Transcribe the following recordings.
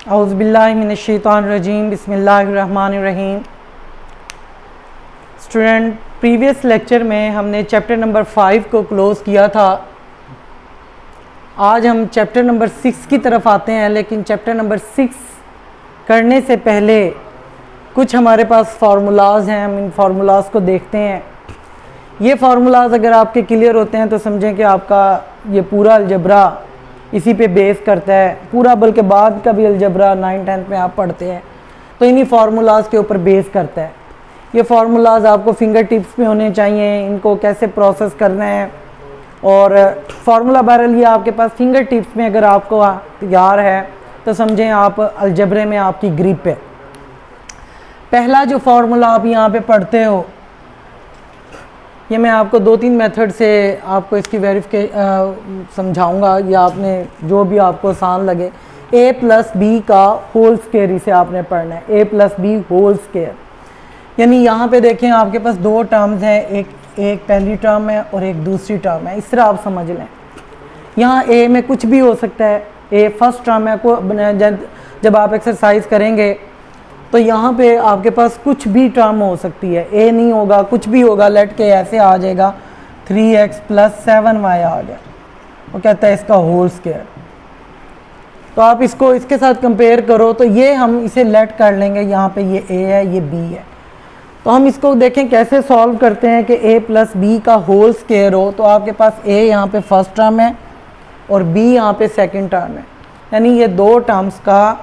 औज़ुबिल्लाहि मिनश्शैतानिर्रजीम बिस्मिल्लाहिर्रहमानिर्रहीम। Student, previous lecture में हमने चैप्टर नंबर 5 को क्लोज़ किया था। आज हम चैप्टर नंबर 6 की तरफ आते हैं, लेकिन चैप्टर नंबर 6 करने से पहले कुछ हमारे पास फार्मूलाज हैं, हम इन फार्मूलाज को देखते हैं। ये फार्मूलाज अगर आपके क्लियर होते हैं तो समझें कि आपका ये पूरा अलजबरा इसी पे बेस करता है, पूरा बल्कि बाद का भी अलजबरा 9th-10th में आप पढ़ते हैं तो इन्हीं फार्मूलाज के ऊपर बेस करता है। ये फार्मूलाज आपको फिंगर टिप्स पे होने चाहिए, इनको कैसे प्रोसेस करना है। और फार्मूला बहरहाल ये आपके पास फिंगर टिप्स में अगर आपको तैयार है तो समझें आप अलजबरे में आपकी ग्रिप है। पहला जो फार्मूला आप यहाँ पे पढ़ते हो, ये मैं आपको 2-3 मेथड से आपको इसकी समझाऊंगा, या आपने जो भी आपको आसान लगे। a प्लस बी का होल स्क्वायर इसे आपने पढ़ना है, a plus B whole square. यानी यहाँ पे देखें आपके पास दो टर्म्स हैं, एक पहली टर्म है और एक दूसरी टर्म है, इस तरह आप समझ लें। यहाँ a में कुछ भी हो सकता है, a फर्स्ट टर्म है। जब आप एक्सरसाइज करेंगे तो यहाँ पे आपके पास कुछ भी टर्म हो सकती है, a नहीं होगा, कुछ भी होगा। लेट के ऐसे आ जाएगा 3x प्लस 7y आ गया, वो कहता है इसका होल स्क्वायर। तो आप इसको इसके साथ कंपेयर करो तो ये हम इसे लेट कर लेंगे, यहाँ पे ये a है, ये b है। तो हम इसको देखें कैसे सॉल्व करते हैं कि a प्लस बी का होल स्क्वायर हो। तो आपके पास a यहाँ पे फर्स्ट टर्म है और b यहाँ पे सेकेंड टर्म है, यानी ये दो टर्म्स का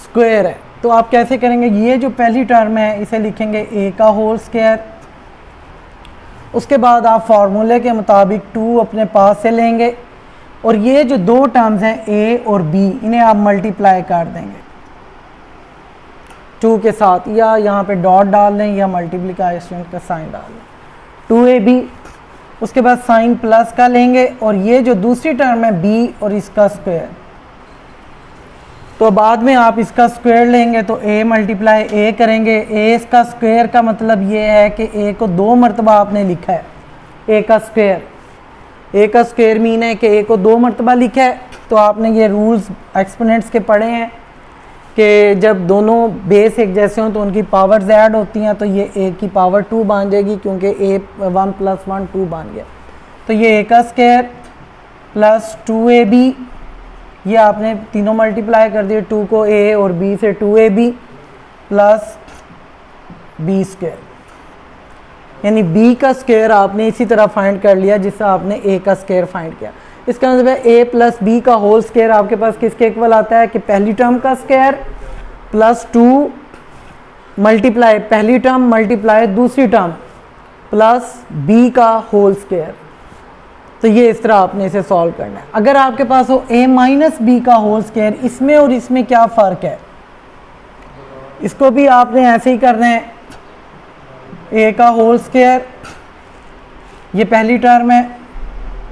स्क्वायर है। तो आप कैसे करेंगे, ये जो पहली टर्म है इसे लिखेंगे a का होल स्क्वायर। उसके बाद आप फार्मूले के मुताबिक 2 अपने पास से लेंगे और ये जो दो टर्म्स हैं a और b, इन्हें आप मल्टीप्लाई कर देंगे 2 के साथ, या यहाँ पे डॉट डाल दें या मल्टीप्लिकेशन का साइन डाल दें 2ab। उसके बाद साइन प्लस का लेंगे और ये जो दूसरी टर्म है b और इसका स्क्वायर, तो बाद में आप इसका स्क्वायर लेंगे तो a मल्टीप्लाई a करेंगे। a इसका स्क्वायर का मतलब ये है कि a को 2 मरतबा आपने लिखा है, a का स्क्वायर मीन है कि a को 2 मरतबा लिखा है। तो आपने ये रूल्स एक्सपोनेंट्स के पढ़े हैं कि जब दोनों बेस एक जैसे हों तो उनकी पावर्स ऐड होती हैं, तो ये a की पावर 2 बन जाएगी, क्योंकि a 1 + 1 2 बन गया। तो ये a का स्क्वायर प्लस 2ab, ये आपने तीनों मल्टीप्लाई कर दिए, 2 को a और b से 2ab प्लस b स्क्वायर, यानी b का स्क्वायर आपने इसी तरह फाइंड कर लिया जिससे आपने a का स्क्वायर फाइंड किया। इसका मतलब है a प्लस b का होल स्क्वायर आपके पास किसके इक्वल आता है कि पहली टर्म का स्क्वायर प्लस 2 मल्टीप्लाई पहली टर्म मल्टीप्लाई दूसरी टर्म प्लस b का होल स्क्वायर। तो ये इस तरह आपने इसे सॉल्व करना है। अगर आपके पास हो a माइनस बी का होल स्क्वायर, इसमें और इसमें क्या फ़र्क है, इसको भी आपने ऐसे ही करना है। a का होल स्क्वायर, ये पहली टर्म है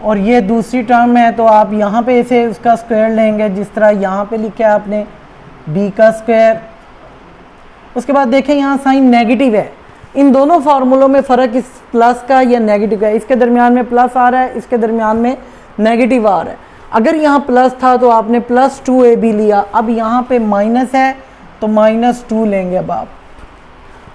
और ये दूसरी टर्म है, तो आप यहाँ पे इसे उसका स्क्वायर लेंगे जिस तरह यहाँ पे लिखा है आपने b का स्क्वायर। उसके बाद देखें यहाँ साइन नेगेटिव है, इन दोनों फार्मूलों में फ़र्क इस प्लस का या नेगेटिव का है। इसके दरमियान में प्लस आ रहा है, इसके दरमियान में नेगेटिव आ रहा है। अगर यहाँ प्लस था तो आपने प्लस 2ab लिया, अब यहाँ पे माइनस है तो -2 लेंगे अब आप।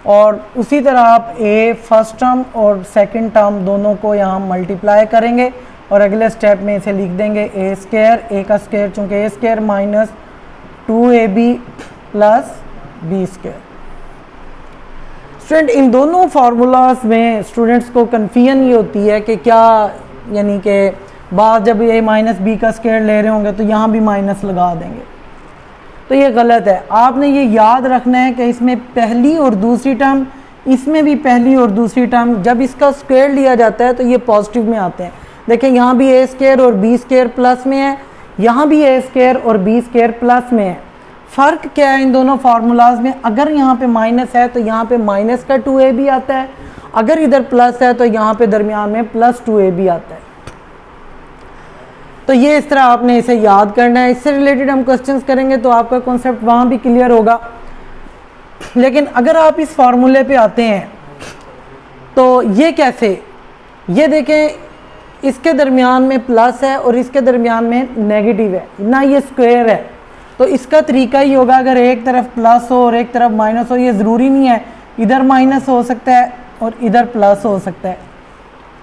और उसी तरह आप a फर्स्ट टर्म और सेकंड टर्म दोनों को यहाँ मल्टीप्लाई करेंगे और अगले स्टेप में इसे लिख देंगे a स्क्वायर, a का स्क्वायर चूँकि a square minus 2ab plus b square. Student, इन दोनों फार्मूलाज में स्टूडेंट्स को कन्फ्यूजन ये होती है कि क्या, यानी कि बाद जब a माइनस बी का स्क्वायर ले रहे होंगे तो यहाँ भी माइनस लगा देंगे, तो ये गलत है। आपने ये याद रखना है कि इसमें पहली और दूसरी टर्म, इसमें भी पहली और दूसरी टर्म, जब इसका स्क्वायर लिया जाता है तो ये पॉजिटिव में आते हैं। देखें यहाँ भी a स्क्वायर और b स्क्वायर प्लस में है, यहाँ भी a स्क्वायर और b स्क्वायर प्लस में है। फ़र्क क्या है इन दोनों फार्मूलाज में, अगर यहाँ पे माइनस है तो यहाँ पे माइनस का 2ab आता है, अगर इधर प्लस है तो यहाँ पे दरमियान में प्लस 2ab आता है। तो ये इस तरह आपने इसे याद करना है। इससे रिलेटेड हम क्वेश्चंस करेंगे तो आपका कॉन्सेप्ट वहाँ भी क्लियर होगा। लेकिन अगर आप इस फार्मूले पे आते हैं तो ये कैसे, ये देखें इसके दरमियान में प्लस है और इसके दरमियान में नेगेटिव है, ना ये स्क्वायर है। तो इसका तरीका ही होगा, अगर एक तरफ प्लस हो और एक तरफ माइनस हो, ये ज़रूरी नहीं है, इधर माइनस हो सकता है और इधर प्लस हो सकता है,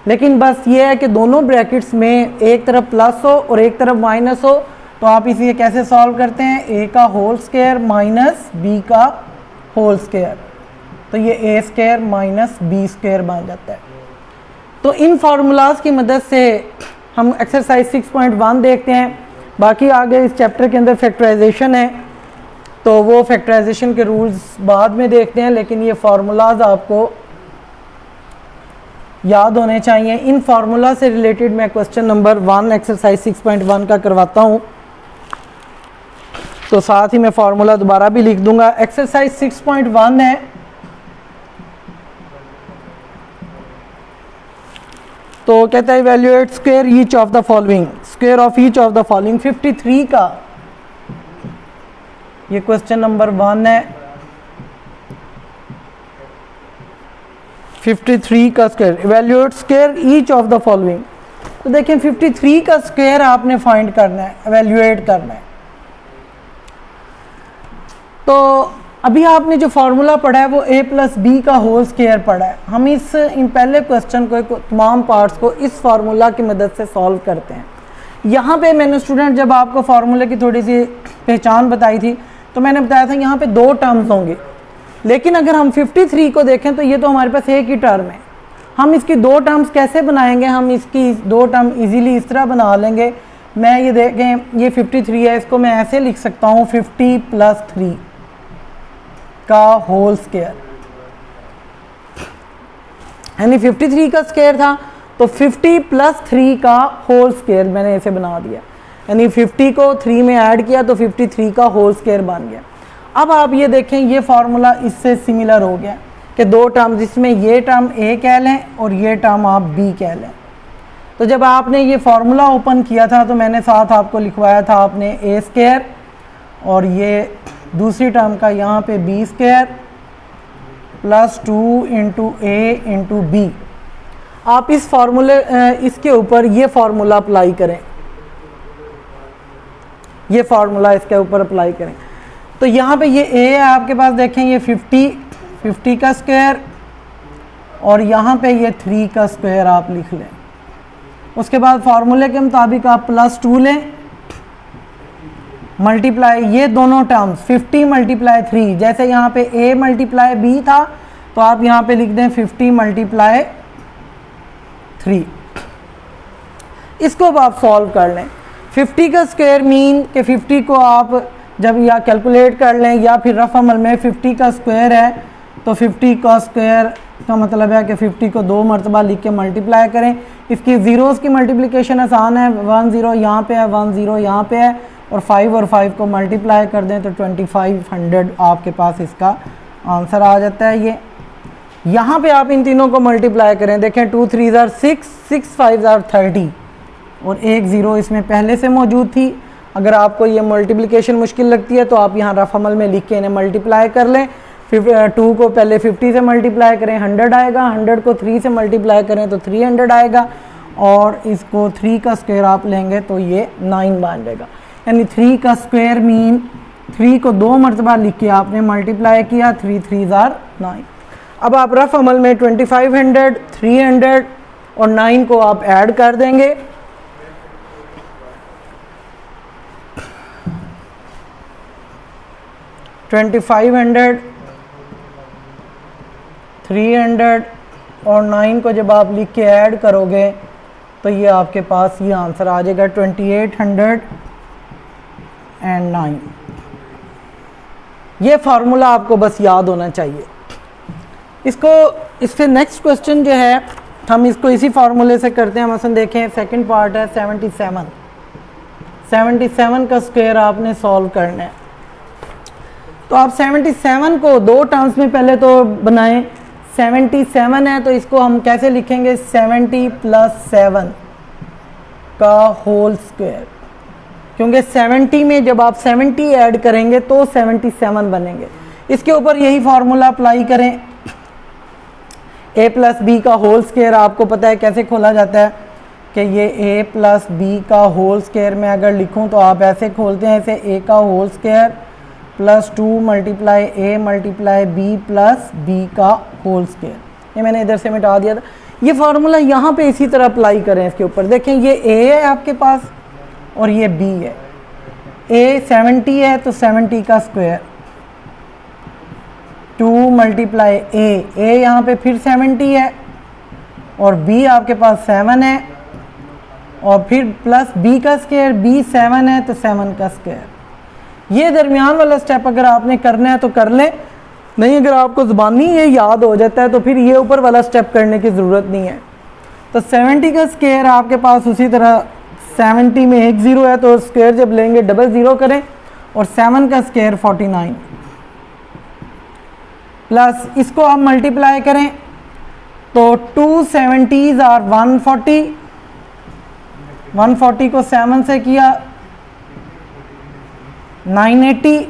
लेकिन बस ये है कि दोनों ब्रैकेट्स में एक तरफ प्लस हो और एक तरफ माइनस हो। तो आप इसे कैसे सॉल्व करते हैं, ए का होल स्क्वायर माइनस बी का होल स्क्वायर, तो ये ए स्क्वायर माइनस बी स्क्वायर बन जाता है। तो इन फार्मूलाज की मदद से हम एक्सरसाइज 6.1 देखते हैं। बाकी आगे इस चैप्टर के अंदर फैक्टराइजेशन है, तो वो फैक्टराइजेशन के रूल्स बाद में देखते हैं, लेकिन ये फार्मूलाज आपको याद होने चाहिए। इन फार्मूला से रिलेटेड मैं क्वेश्चन नंबर 1 एक्सरसाइज 6.1 का करवाता हूँ, तो साथ ही मैं फार्मूला दोबारा भी लिख दूंगा। एक्सरसाइज 6.1 है, तो कहता है evaluate square each of the following, square of each of the following. 53 का ये क्वेश्चन नंबर 1 है। 53 का square, evaluate square each of the following. तो देखें 53 का स्क्वायर आपने फाइंड करना है, इवैल्यूएट करना है। तो अभी आपने जो फार्मूला पढ़ा है वो a प्लस बी का होल स्क्वायर पढ़ा है। हम इन पहले क्वेश्चन को तमाम पार्ट्स को इस फार्मूला की मदद से सॉल्व करते हैं। यहाँ पे मैंने स्टूडेंट जब आपको फार्मूले की थोड़ी सी पहचान बताई थी तो मैंने बताया था यहाँ पे 2 टर्म्स होंगे, लेकिन अगर हम 53 को देखें तो ये तो हमारे पास एक ही टर्म है। हम इसकी 2 टर्म्स कैसे बनाएंगे, हम इसकी 2 टर्म इजीली इस तरह बना लेंगे। मैं ये देखें, ये 53 है, इसको मैं ऐसे लिख सकता हूँ 50 प्लस 3 का होल स्क्वायर, यानी 53 का स्क्वायर था तो 50 प्लस 3 का होल स्क्वायर मैंने ऐसे बना दिया, यानी 50 को 3 में ऐड किया तो 53 का होल स्क्वायर बन गया। अब आप ये देखें, ये फार्मूला इससे सिमिलर हो गया कि 2 टर्म, जिसमें ये टर्म ए कह लें और ये टर्म आप बी कह लें। तो जब आपने ये फार्मूला ओपन किया था तो मैंने साथ आपको लिखवाया था आपने ए स्क्वायर और ये दूसरी टर्म का यहाँ पे बी स्क्वायर प्लस 2 इंटू ए इंटू बी। आप इस फार्मूले इसके ऊपर ये फार्मूला अप्लाई करें, ये फार्मूला इसके ऊपर अप्लाई करें। तो यहाँ पे ये ए है आपके पास, देखें ये 50 का स्क्वायर और यहाँ पे ये 3 का स्क्वायर आप लिख लें। उसके बाद फार्मूले के मुताबिक आप प्लस 2 लें, मल्टीप्लाई ये दोनों टर्म्स 50 मल्टीप्लाई 3, जैसे यहाँ पे a मल्टीप्लाई b था तो आप यहाँ पे लिख दें 50 मल्टीप्लाई 3। इसको अब आप सॉल्व कर लें। 50 का स्क्वायर मीन कि 50 को आप जब या कैलकुलेट कर लें या फिर रफ अमल में 50 का स्क्वायर है तो 50 का स्क्वायर का मतलब है कि 50 को 2 मरतबा लिख के मल्टीप्लाई करें। इसकी ज़ीरोज़ की मल्टीप्लिकेशन आसान है, 1 0 यहाँ पे है, 1 0 यहाँ पे है और 5 और 5 को मल्टीप्लाई कर दें तो 2500 आपके पास इसका आंसर आ जाता है। ये यहाँ पे आप इन तीनों को मल्टीप्लाई करें, देखें 2 3 ज़ार 6, 6 5 ज़ार 30 और 1 0 इसमें पहले से मौजूद थी। अगर आपको ये मल्टीप्लिकेशन मुश्किल लगती है तो आप यहाँ रफ अमल में लिख के इन्हें मल्टीप्लाई कर लें। 2 को पहले 50 से मल्टीप्लाई करें 100 आएगा, 100 को 3 से मल्टीप्लाई करें तो 300 आएगा और इसको 3 का स्क्वायर आप लेंगे तो ये 9 बन जाएगा। यानी 3 का स्क्वायर मीन 3 को 2 मरतबा लिख के आपने मल्टीप्लाई किया, 3 3 ज़ार 9। अब आप रफ अमल में 2500, 300 और 9 को आप ऐड कर देंगे। $2500, 300 और 9 को जब आप लिख के ऐड करोगे तो ये आपके पास ये आंसर आ जाएगा 2809। ये फार्मूला आपको बस याद होना चाहिए। इससे नेक्स्ट क्वेश्चन जो है हम इसको इसी फार्मूले से करते हैं। मसलन देखें सेकंड पार्ट है 77 का स्क्वायर आपने सॉल्व करना है। तो आप 77 को 2 टर्म्स में पहले तो बनाएं। 77 है तो इसको हम कैसे लिखेंगे, 70 प्लस 7 का होल स्क्वायर, क्योंकि 70 में जब आप 70 ऐड करेंगे तो 77 बनेंगे। इसके ऊपर यही फार्मूला अप्लाई करें। a प्लस बी का होल स्क्वायर आपको पता है कैसे खोला जाता है कि ये a प्लस बी का होल स्क्वायर में अगर लिखूं तो आप ऐसे खोलते हैं, इसे a का whole square plus 2 multiply a multiply b plus b का होल स्क्वायर। ये मैंने इधर से मिटा दिया था। ये फार्मूला यहाँ पे इसी तरह अप्लाई करें इसके ऊपर। देखें ये a है आपके पास और ये b है। a 70 है तो 70 का स्क्वायर 2 मल्टीप्लाई a यहाँ पे फिर 70 है और b आपके पास 7 है और फिर प्लस b का स्क्वायर, b 7 है तो 7 का स्क्वायर। ये दरमियान वाला स्टेप अगर आपने करना है तो कर लें, नहीं अगर आपको ज़बानी ये याद हो जाता है तो फिर ये ऊपर वाला स्टेप करने की ज़रूरत नहीं है। तो 70 का स्क्वायर आपके पास उसी तरह 70 में एक ज़ीरो है तो स्क्वायर जब लेंगे डबल ज़ीरो करें और 7 का स्क्वायर 49 प्लस इसको आप मल्टीप्लाई करें तो 2 70s आर 140, 140 को 7 से किया 980,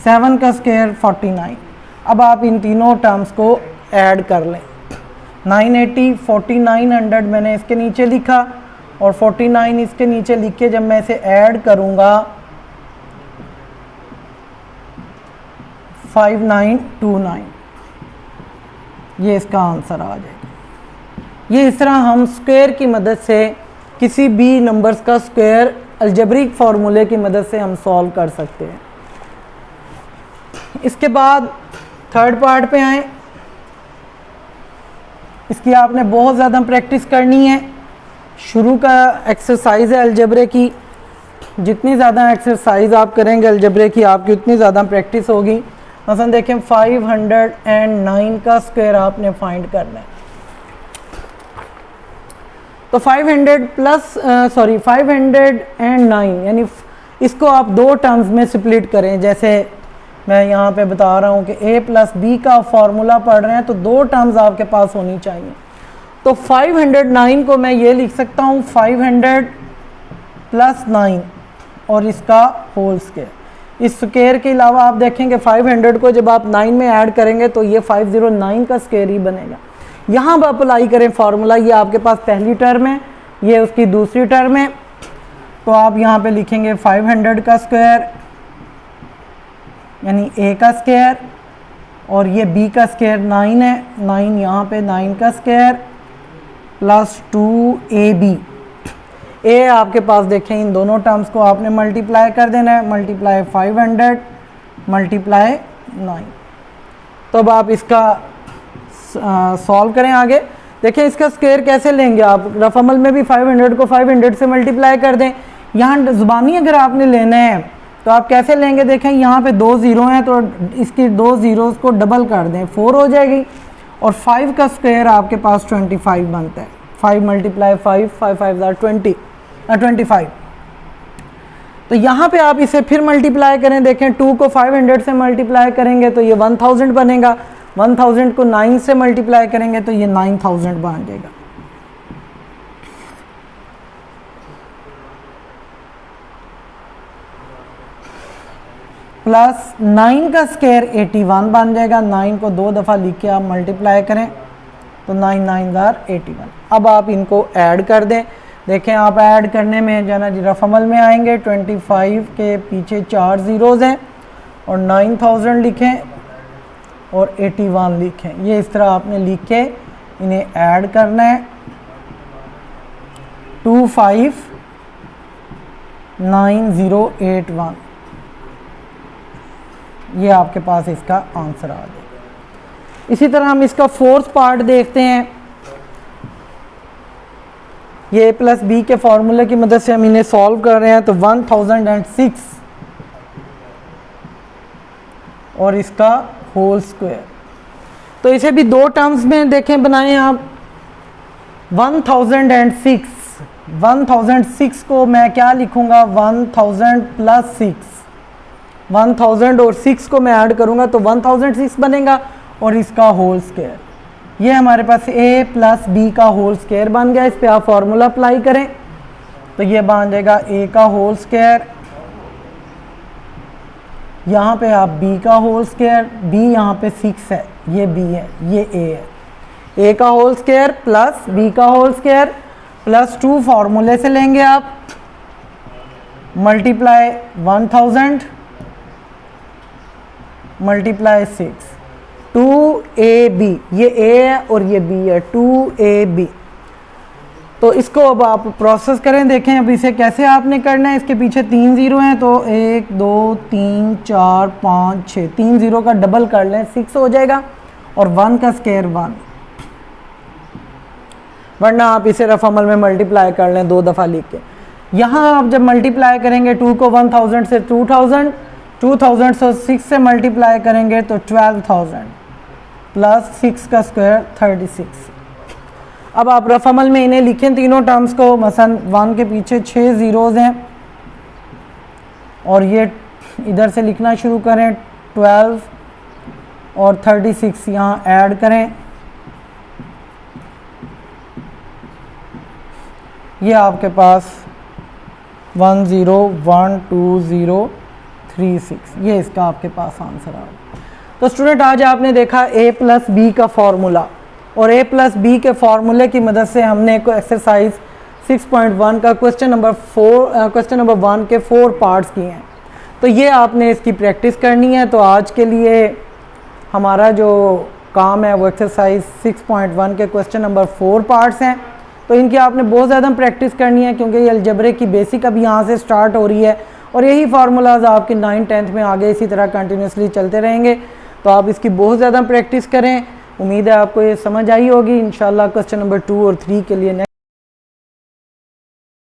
7 का स्क्वायर 49। अब आप इन तीनों टर्म्स को ऐड कर लें। 980 4900 मैंने इसके नीचे लिखा और 49 इसके नीचे लिख के जब मैं इसे ऐड करूँगा 5929, ये इसका आंसर आ जाएगा। ये इस तरह हम स्क्वायर की मदद से किसी भी नंबर्स का स्क्वायर अलजेब्रिक फार्मूले की मदद से हम सॉल्व कर सकते हैं। इसके बाद थर्ड पार्ट पे आए। इसकी आपने बहुत ज़्यादा प्रैक्टिस करनी है। शुरू का एक्सरसाइज है अलजेब्रे की, जितनी ज़्यादा एक्सरसाइज आप करेंगे अलजेब्रे की आपकी उतनी ज़्यादा प्रैक्टिस होगी। मसलन देखें 509 का स्क्वायर आपने फाइंड करना है तो 509 यानी इसको आप दो टर्म्स में स्प्लिट करें। जैसे मैं यहाँ पे बता रहा हूँ कि a प्लस बी का फॉर्मूला पढ़ रहे हैं तो दो टर्म्स आपके पास होनी चाहिए। तो 509 को मैं ये लिख सकता हूँ 500 प्लस 9 और इसका होल स्क्वायर। इस स्क्वायर के अलावा आप देखेंगे 500 को जब आप 9 में ऐड करेंगे तो ये 509 का स्क्वायर ही बनेगा। यहाँ पर अप्लाई करें फार्मूला, ये आपके पास पहली टर्म है, ये उसकी दूसरी टर्म है। तो आप यहाँ पे लिखेंगे 500 का स्क्वायर यानी a का स्क्वायर और ये b का स्क्वायर 9 है, 9 यहाँ पे 9 का स्क्वायर प्लस 2ab। a आपके पास देखें इन दोनों टर्म्स को आपने मल्टीप्लाई कर देना है, मल्टीप्लाई 500 मल्टीप्लाई 9। तो अब आप इसका सॉल्व करें आगे। देखें इसका स्क्वायर कैसे लेंगे आप, रफ अमल में भी 500 को 500 से मल्टीप्लाई कर दें। यहाँ ज़ुबानी अगर आपने लेना है तो आप कैसे लेंगे, देखें यहाँ पे 2 ज़ीरो हैं तो इसकी 2 ज़ीरोज़ को डबल कर दें, 4 हो जाएगी और 5 का स्क्वायर आपके पास 25 बनता है। 5 मल्टीप्लाई 5, 5 5 25। तो यहाँ पे आप इसे फिर मल्टीप्लाई करें, देखें 2 को 500 से मल्टीप्लाई करेंगे तो ये 1000 बनेगा, 1000 को 9 से मल्टीप्लाई करेंगे तो ये 9000 बन जाएगा। प्लस 9 का स्क्वायर 81 बन जाएगा। 9 को 2 दफ़ा लिख के आप मल्टीप्लाई करें तो 9 9 81। अब आप इनको ऐड कर दें। देखें आप ऐड करने में जाना जी रफ अमल में आएंगे, 25 के पीछे 4 ज़ीरोज़ हैं और 9000 लिखें और 81 लिखें। ये इस तरह आपने लिख के इन्हें ऐड करना है। 259081, ये आपके पास इसका आंसर आ जाएगा। इसी तरह हम इसका फोर्थ पार्ट देखते हैं। ये a प्लस बी के फॉर्मूले की मदद से हम इन्हें सॉल्व कर रहे हैं। तो 1006 और इसका होल स्क्वायर, तो इसे भी दो टर्म्स में देखें बनाएं आप। 1006 को मैं क्या लिखूंगा, 1000 प्लस 6, 1000 और 6 को मैं ऐड करूंगा तो 1006 बनेगा और इसका होल स्क्वायर। ये हमारे पास a प्लस बी का होल स्क्वायर बन गया। इस पे आप फॉर्मूला अप्लाई करें तो ये बन जाएगा a का होल स्क्वायर, यहाँ पे आप b का होल स्क्वायर, b यहाँ पे 6 है, ये b है, ये a है। ए का होल स्क्वायर प्लस बी का होल स्क्वायर प्लस 2 फॉर्मूले से लेंगे आप, मल्टीप्लाई 1000 मल्टीप्लाई 6, 2ab, ये a है और ये b है, 2ab। तो इसको अब आप प्रोसेस करें, देखें अब इसे कैसे आपने करना है। इसके पीछे 3 जीरो हैं, तो 1 2 3 4 5 6, 3 जीरो का डबल कर लें 6 हो जाएगा, और 1 का स्क्वायर 1, वरना आप इसे रफ अमल में मल्टीप्लाई कर लें 2 दफ़ा लिख के। यहाँ आप जब मल्टीप्लाई करेंगे 2 को 1000 से 2000, 2000 से 6 से मल्टीप्लाई करेंगे तो 12000 प्लस 6 का स्क्वायर 36। अब आप रफ अमल में इन्हें लिखें तीनों टर्म्स को, मसलन 1 के पीछे 6 ज़ीरोज़ हैं और ये इधर से लिखना शुरू करें, 12 और 36 यहाँ ऐड करें, ये आपके पास 101236, ये इसका आपके पास आंसर आ गया। तो स्टूडेंट आज आपने देखा a प्लस बी का फॉर्मूला, और a प्लस बी के फॉर्मूले की मदद से हमने एक्सरसाइज 6.1 का क्वेश्चन नंबर 1 के 4 पार्ट्स किए हैं। तो ये आपने इसकी प्रैक्टिस करनी है। तो आज के लिए हमारा जो काम है वो एक्सरसाइज 6.1 के क्वेश्चन नंबर 4 पार्ट्स हैं। तो इनकी आपने बहुत ज़्यादा प्रैक्टिस करनी है, क्योंकि ये अलजबरे की बेसिक अब यहाँ से स्टार्ट हो रही है, और यही फार्मूलाज आपके 9th 10th में आगे इसी तरह कंटिन्यूसली चलते रहेंगे। तो आप इसकी बहुत ज़्यादा प्रैक्टिस करें। उम्मीद है आपको ये समझ आई होगी। इंशाल्लाह क्वेश्चन नंबर 2 और 3 के लिए